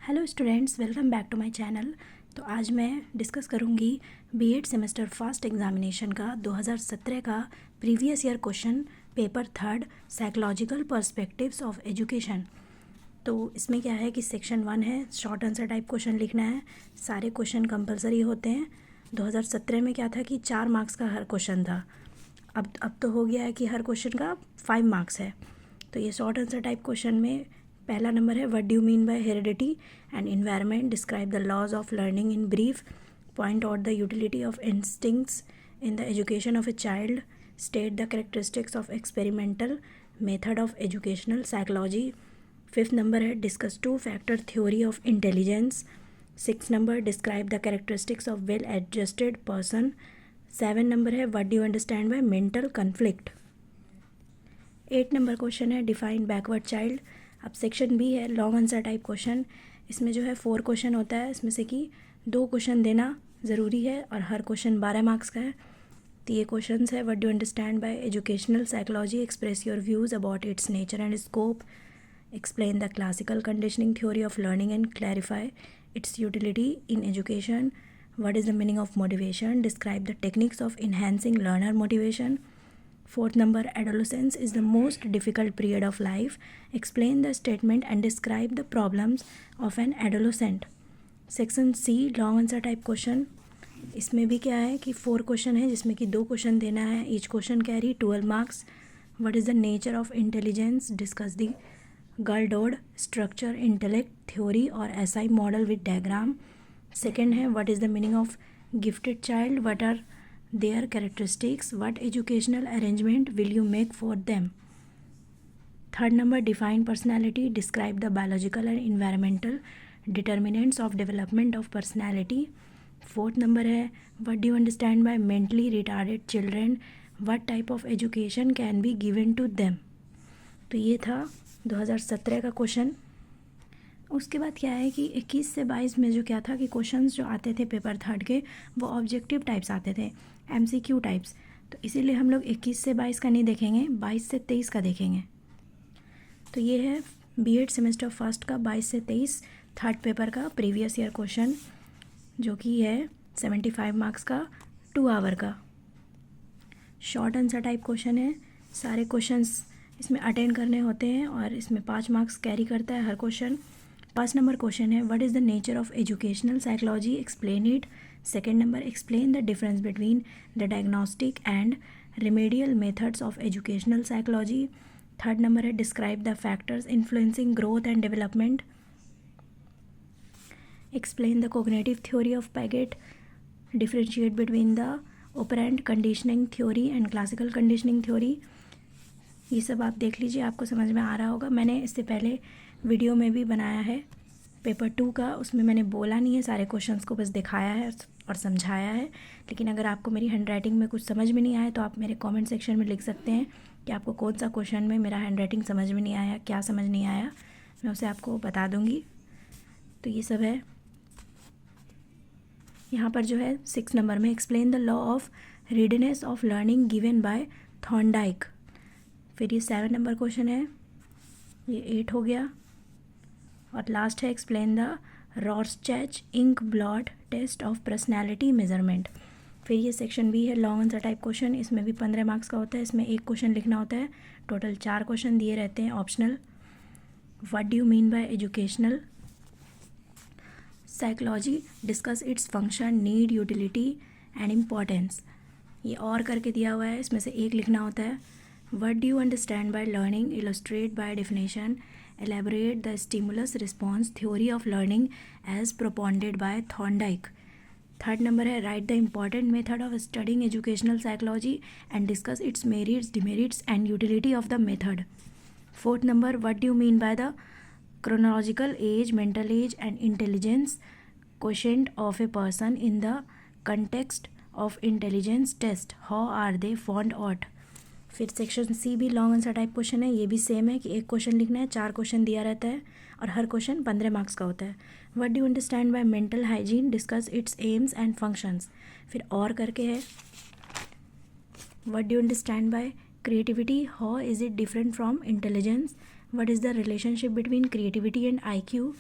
Hello students, welcome back to my channel. तो आज मैं डिस्कस करूंगी बीएड सेमेस्टर फर्स्ट एग्जामिनेशन का 2017 का previous year question paper third psychological perspectives of education. तो इसमें क्या है कि सेक्शन 1 है, शॉर्ट आंसर टाइप क्वेश्चन लिखना है। सारे क्वेश्चन कंपलसरी होते हैं। 2017 में क्या था कि 4 मार्क्स का हर क्वेश्चन था। अब तो हो गया है कि हर क्वेश्चन का 5 मार्क्स है। तो ये शॉर्ट आंसर टाइप क्वेश्चन में पहला नंबर है, what do you mean by heredity and environment, describe the laws of learning in brief, point out the utility of instincts in the education of a child, state the characteristics of experimental method of educational psychology. 5th number है, discuss 2 factor theory of intelligence. 6th number, describe the characteristics of well adjusted person. 7 number है, what do you understand by mental conflict. 8 number question है, define backward child. अब section B है, long answer type question. इसमें जो है 4 question होता है, इसमें से कि 2 क्वेश्चन देना ज़रूरी है और हर क्वेश्चन 12 मार्क्स का है। तो ये क्वेश्चन है, what do understand by educational psychology, express your views about it's nature and scope, explain the classical conditioning theory of learning and clarify it's utility in education, what is the meaning of motivation, describe the techniques of enhancing learner motivation. 4th number, adolescence is the most difficult period of life. Explain the statement and describe the problems of an adolescent. Section C, long answer type question. इसमें भी क्या है कि 4 question है जिसमें कि 2 question देना है। Each question carry 12 marks. What is the nature of intelligence, discuss the Guilford structure, intellect theory और SI model with diagram. Second है, what is the meaning of gifted child, what are their characteristics, what educational arrangement will you make for them. 3rd number, define personality, describe the biological and environmental determinants of development of personality. 4th number है, what do you understand by mentally retarded children, what type of education can be given to them. तो ये था 2017 का question. उसके बाद क्या है कि 21 से 22 में जो क्या था कि क्वेश्चंस जो आते थे पेपर थर्ड के वो ऑब्जेक्टिव टाइप्स आते थे, एमसीक्यू टाइप्स। तो इसीलिए हम लोग 21 से 22 का नहीं देखेंगे, 22 से 23 का देखेंगे। तो ये है बीएड सेमेस्टर फर्स्ट का 22 से 23 थर्ड पेपर का प्रीवियस ईयर क्वेश्चन, जो कि है 75 मार्क्स का 2 आवर का शॉर्ट आंसर टाइप क्वेश्चन है। सारे क्वेश्चंस इसमें अटेंड करने होते हैं और इसमें 5 मार्क्स कैरी करता है हर क्वेश्चन। 5 नंबर क्वेश्चन है, what is the nature of educational psychology, explain it. Second number, explain the difference between the diagnostic and remedial methods of educational psychology. Third number है, describe the factors influencing growth and development, explain the cognitive theory of Piaget, differentiate between the operant conditioning theory and classical conditioning theory. ये सब आप देख लीजिए, आपको समझ में आ रहा होगा। मैंने इससे पहले वीडियो में भी बनाया है पेपर 2 का, उसमें मैंने बोला नहीं है, सारे क्वेश्चंस को बस दिखाया है और समझाया है। लेकिन अगर आपको मेरी हैंडराइटिंग में कुछ समझ में नहीं आया तो आप मेरे कमेंट सेक्शन में लिख सकते हैं कि आपको कौन सा क्वेश्चन में मेरा हैंडराइटिंग समझ में नहीं आया, क्या समझ नहीं आया, मैं उसे आपको बता दूँगी। तो ये सब है। यहाँ पर जो है 6 नंबर में, explain the law of readiness of learning given by Thorndike. फिर ये 7 नंबर क्वेश्चन है, ये 8 हो गया। और लास्ट है, explain the Rorschach ink blot test of personality measurement. फिर ये सेक्शन बी है, लॉन्ग आंसर टाइप क्वेश्चन। इसमें भी 15 मार्क्स का होता है। इसमें 1 क्वेश्चन लिखना होता है। टोटल 4 क्वेश्चन दिए रहते हैं optional. What do you mean bye educational psychology, discuss its function, need, utility and importance. ये और करके दिया हुआ है, इसमें से 1 लिखना होता है। What do you understand by learning, illustrate by definition, elaborate the stimulus response theory of learning as propounded by Thorndike. Third number है, write the important method of studying educational psychology and discuss its merits, demerits and utility of the method. Fourth number, what do you mean by the chronological age, mental age and intelligence quotient of a person in the context of intelligence test? How are they found out? फिर section C भी long answer type question है। ये भी same है कि 1 question लिखना है, 4 question दिया रहता है और हर क्वेश्चन 15 मार्क्स का होता है। What do you understand by mental hygiene, discuss it's AIIMS and functions. फिर और करके है, what do you understand bye creativity, how is it different from intelligence, what is the relationship between creativity and IQ.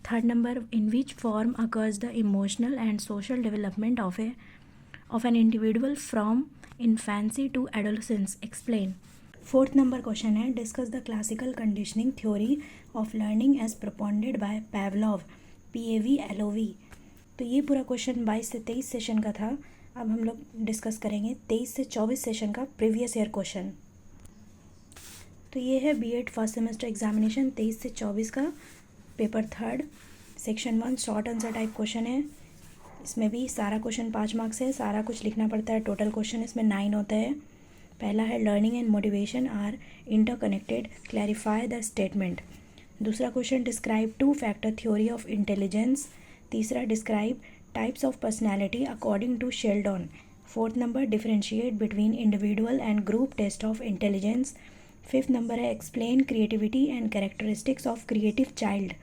Third number, in which form occurs the emotional and social development of an individual from infancy to adolescence? Explain. Fourth number question है, discuss the classical conditioning theory of learning as propounded by Pavlov, PAVLOV. तो ये पूरा question 22 से 23 session का था. अब हम लोग डिस्कस करेंगे 23 से 24 सेशन का प्रीवियस ईयर क्वेश्चन. तो ये है B.Ed फर्स्ट सेमेस्टर एग्जामिनेशन 23 से 24 का paper third section 1 short answer type question है. इसमें भी सारा क्वेश्चन 5 मार्क्स है, सारा कुछ लिखना पड़ता है. टोटल क्वेश्चन इसमें 9 होता है. पहला है learning and motivation are interconnected, clarify the statement. दूसरा question describe two factor theory of intelligence. तीसरा describe types of personality according to Sheldon. Fourth number differentiate between individual and group test of intelligence. Fifth number है explain creativity and characteristics of creative child.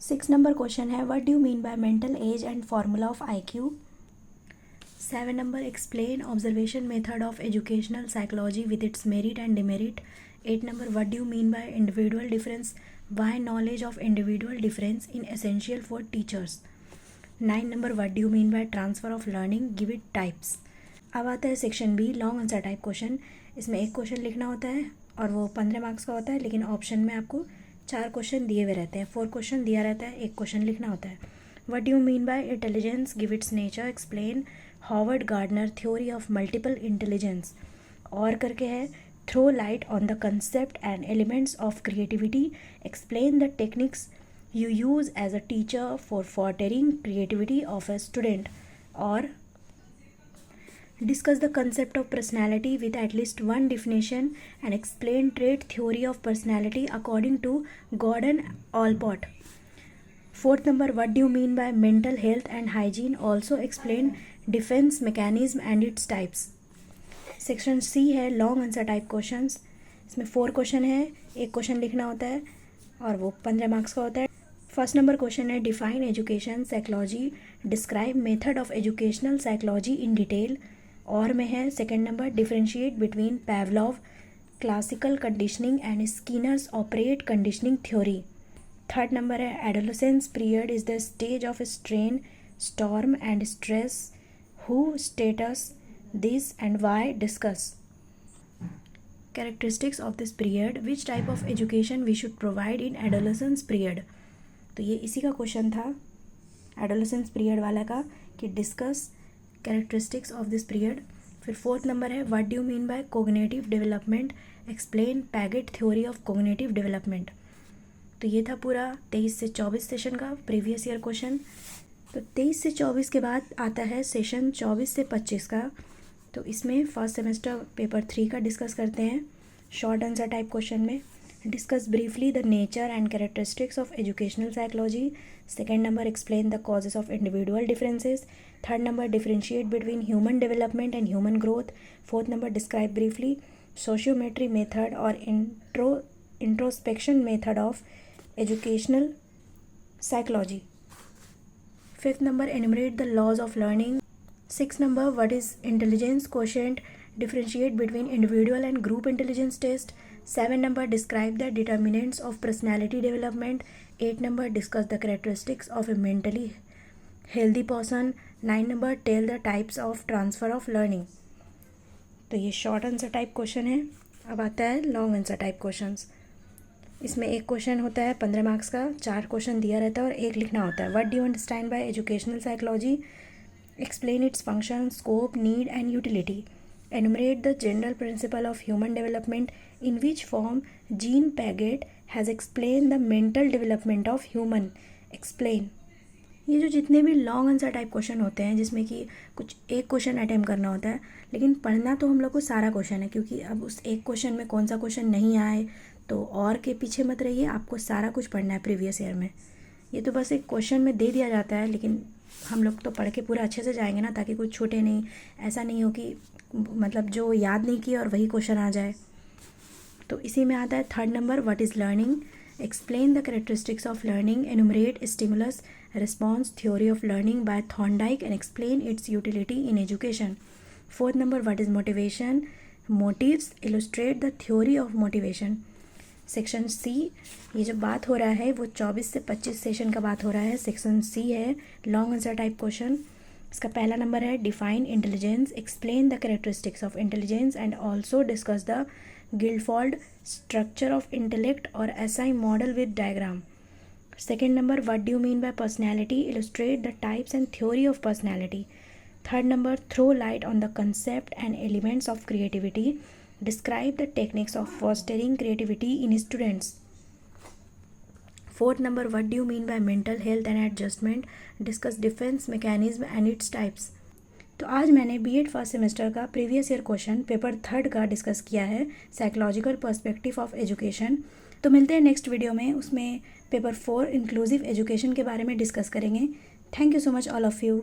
6 number question है what do you mean by mental age and formula of IQ. 7 number explain observation method of educational psychology with its merit and demerit. 8 number what do you mean by individual difference, why knowledge of individual difference in essential for teachers. 9 number what do you mean by transfer of learning, give it types. अब आता है section B long answer type question. इसमें एक question लिखना होता है और वो 15 मार्क्स का होता है, लेकिन ऑप्शन में आपको 4 क्वेश्चन दिए हुए रहते हैं. 4 क्वेश्चन दिया रहता है, एक क्वेश्चन लिखना होता है. What do you mean by intelligence, give its nature, explain Howard Gardner theory of multiple intelligence. और करके है throw light on the concept and elements of creativity, explain the techniques you use as a teacher for fostering creativity of a student. Or discuss the concept of personality with at least one definition and explain trait theory of personality according to Gordon Allport. Fourth number what do you mean by mental health and hygiene, also explain defense mechanism and its types. Section C है long answer type questions. इसमें 4 question है, एक question लिखना होता है और वो 15 marks का होता है. फर्स्ट नंबर क्वेश्चन है define education psychology, describe method of educational psychology in detail. और में है second number differentiate between Pavlov classical conditioning and Skinner's operate conditioning theory. Third number है adolescence period is the stage of strain, storm and stress, who states this and why, discuss. Characteristics of this period, which type of education we should provide in adolescence period. तो ये इसी का question था adolescence period वाला का कि discuss characteristics of this period. फिर fourth number है what do you mean bye cognitive development, explain Paget theory of cognitive development. तो ये था पूरा 23 से 24 सेशन का प्रीवियस ईयर क्वेश्चन. तो 23 से 24 के बाद आता है सेशन 24 से 25 का. तो इसमें फर्स्ट सेमेस्टर पेपर 3 का डिस्कस करते हैं शॉर्ट आंसर टाइप क्वेश्चन में. Discuss briefly the nature and characteristics of educational psychology. Second number, explain the causes of individual differences. Third number, differentiate between human development and human growth. Fourth number, describe briefly sociometry method or introspection method of educational psychology. Fifth number, enumerate the laws of learning. Sixth number, what is intelligence quotient? Differentiate between individual and group intelligence test. 7 number, describe the determinants of personality development. 8 number, discuss the characteristics of a mentally healthy person. 9 number, tell the types of transfer of learning. तो ये short answer type question है. अब आता है long answer type questions. इसमें एक question होता है 15 मार्क्स का, 4 क्वेश्चन दिया रहता है और एक लिखना होता है. What do you understand bye educational psychology, explain its function, scope, need and utility. Enumerate the general principle of human development. In which form Jean Piaget has explained the mental development of human. Explain. ये जो जितने भी long answer type question होते हैं जिसमें कि कुछ एक क्वेश्चन अटेम्प्ट करना होता है, लेकिन पढ़ना तो हम लोग को सारा क्वेश्चन है, क्योंकि अब उस एक क्वेश्चन में कौन सा क्वेश्चन नहीं आए तो और के पीछे मत रहिए, आपको सारा कुछ पढ़ना है प्रीवियस ईयर में. ये तो बस एक क्वेश्चन में दे दिया जाता है, लेकिन हम लोग तो पढ़ के पूरा अच्छे से जाएंगे ना, ताकि कुछ छूटे नहीं. ऐसा नहीं हो कि मतलब जो याद नहीं किया और वही क्वेश्चन आ जाए. तो इसी में आता है third number what is learning, explain the characteristics of learning, enumerate stimulus response theory of learning by Thorndike and explain its utility in education. Fourth number what is motivation, motives, illustrate the theory of motivation. Section C, ये जो बात हो रहा है वो 24 से 25 session का बात हो रहा है। सेक्शन सी है लॉन्ग आंसर टाइप क्वेश्चन। इसका पहला नंबर है define intelligence, explain the characteristics of intelligence and also discuss the Guilford structure of intellect और SI model with diagram. Second number, what do you mean by personality? Illustrate the types and theory of personality. Third number, throw light on the concept and elements of creativity. Describe the techniques of fostering creativity in students. Fourth number, what do you mean by mental health and adjustment? Discuss defense mechanism and its types. तो आज मैंने BEd first semester का previous year question paper third का discuss किया है, psychological perspective of education. तो मिलते हैं नेक्स्ट वीडियो में, उसमें पेपर 4 इंक्लूसिव एजुकेशन के बारे में डिस्कस करेंगे। Thank you so much all of you.